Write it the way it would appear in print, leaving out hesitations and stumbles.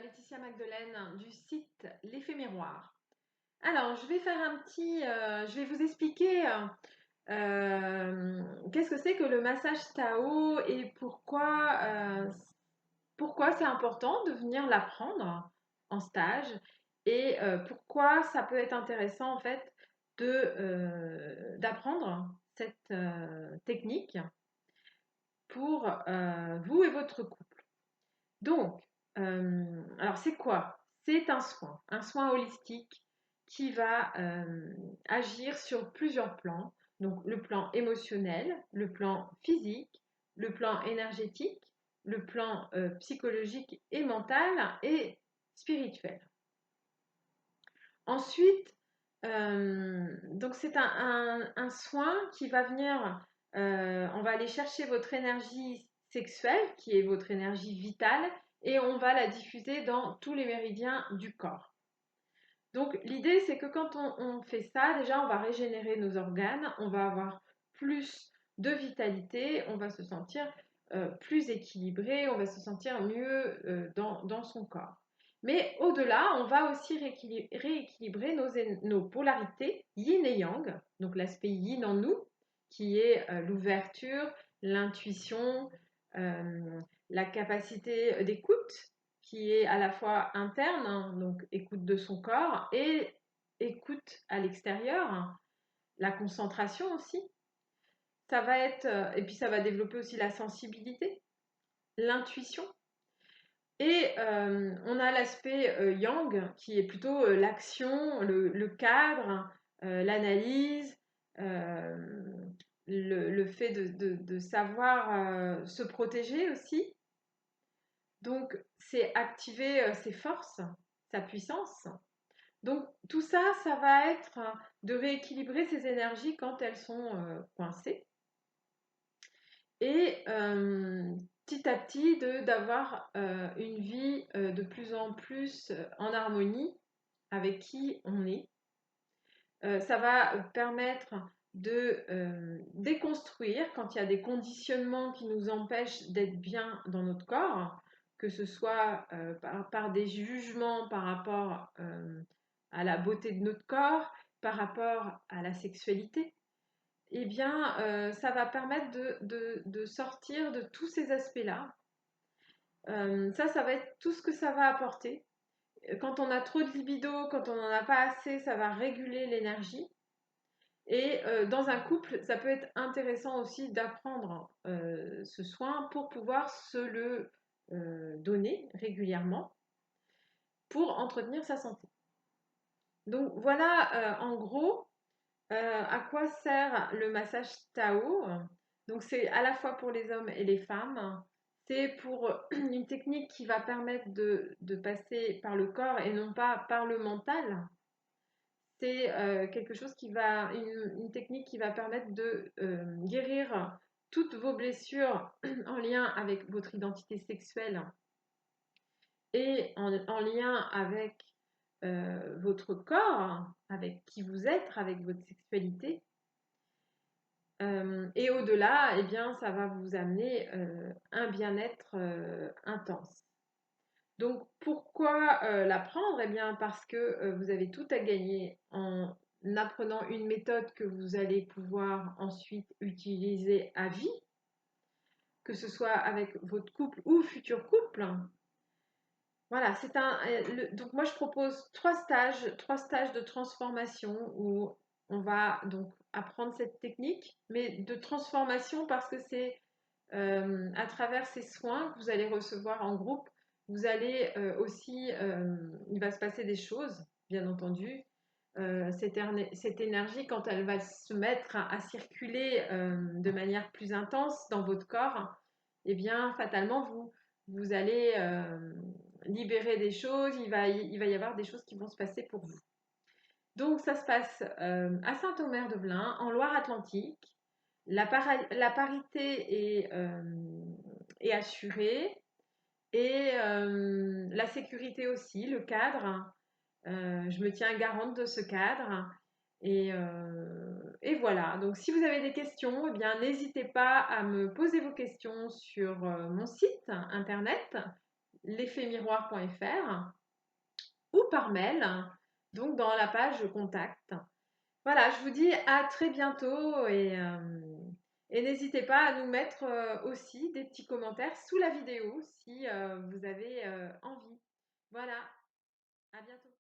Laetitia Magdelaine du site L'Effet Miroir. Alors, je vais vous expliquer qu'est-ce que c'est que le massage Tao et pourquoi c'est important de venir l'apprendre en stage et pourquoi ça peut être intéressant en fait d'apprendre cette technique pour vous et votre couple. Donc, alors c'est quoi? C'est un soin holistique qui va agir sur plusieurs plans. Donc le plan émotionnel, le plan physique, le plan énergétique, le plan psychologique et mental et spirituel. Ensuite, donc c'est un soin qui va venir, on va aller chercher votre énergie sexuelle, qui est votre énergie vitale, et on va la diffuser dans tous les méridiens du corps. Donc l'idée, c'est que quand on fait ça, déjà, on va régénérer nos organes, on va avoir plus de vitalité, on va se sentir plus équilibré, on va se sentir mieux dans son corps. Mais au-delà, on va aussi rééquilibrer nos polarités yin et yang, donc l'aspect yin en nous, qui est l'ouverture, l'intuition, la capacité d'écoute, qui est à la fois interne, hein, donc écoute de son corps, et écoute à l'extérieur, hein, la concentration aussi. Ça va être, et puis ça va développer aussi la sensibilité, l'intuition. Et on a l'aspect yang qui est plutôt l'action, le cadre, l'analyse, euh, le fait de savoir se protéger aussi. Donc, c'est activer ses forces, sa puissance. Donc, tout ça, ça va être de rééquilibrer ses énergies quand elles sont coincées. Et petit à petit, d'avoir une vie de plus en plus en harmonie avec qui on est. Ça va permettre de déconstruire quand il y a des conditionnements qui nous empêchent d'être bien dans notre corps, que ce soit par des jugements par rapport à la beauté de notre corps, par rapport à la sexualité. Eh bien, ça va permettre de sortir de tous ces aspects-là. Ça va être tout ce que ça va apporter. Quand on a trop de libido, quand on n'en a pas assez, ça va réguler l'énergie. Et dans un couple, ça peut être intéressant aussi d'apprendre ce soin pour pouvoir se le donner régulièrement pour entretenir sa santé. Donc voilà en gros à quoi sert le massage Tao. Donc c'est à la fois pour les hommes et les femmes. C'est pour une technique qui va permettre de passer par le corps et non pas par le mental. C'est quelque chose une technique qui va permettre de guérir toutes vos blessures en lien avec votre identité sexuelle et en lien avec votre corps, avec qui vous êtes, avec votre sexualité. Et au-delà, eh bien, ça va vous amener un bien-être intense. Donc, pourquoi l'apprendre? Eh bien, parce que vous avez tout à gagner en apprenant une méthode que vous allez pouvoir ensuite utiliser à vie, que ce soit avec votre couple ou futur couple. Voilà, donc moi je propose trois stages de transformation où on va donc apprendre cette technique, mais de transformation parce que c'est à travers ces soins que vous allez recevoir en groupe, vous allez aussi, il va se passer des choses, bien entendu. Cette énergie, quand elle va se mettre à circuler de manière plus intense dans votre corps, eh bien, fatalement, vous allez libérer des choses, il va y avoir des choses qui vont se passer pour vous. Donc, ça se passe à Saint-Omer-de-Velin, en Loire-Atlantique. La parité est assurée et la sécurité aussi, le cadre. Je me tiens garante de ce cadre. Et voilà. Donc, si vous avez des questions, eh bien, n'hésitez pas à me poser vos questions sur mon site internet l'effetmiroir.fr ou par mail, donc dans la page contact. Voilà, je vous dis à très bientôt et n'hésitez pas à nous mettre aussi des petits commentaires sous la vidéo si vous avez envie. Voilà, à bientôt.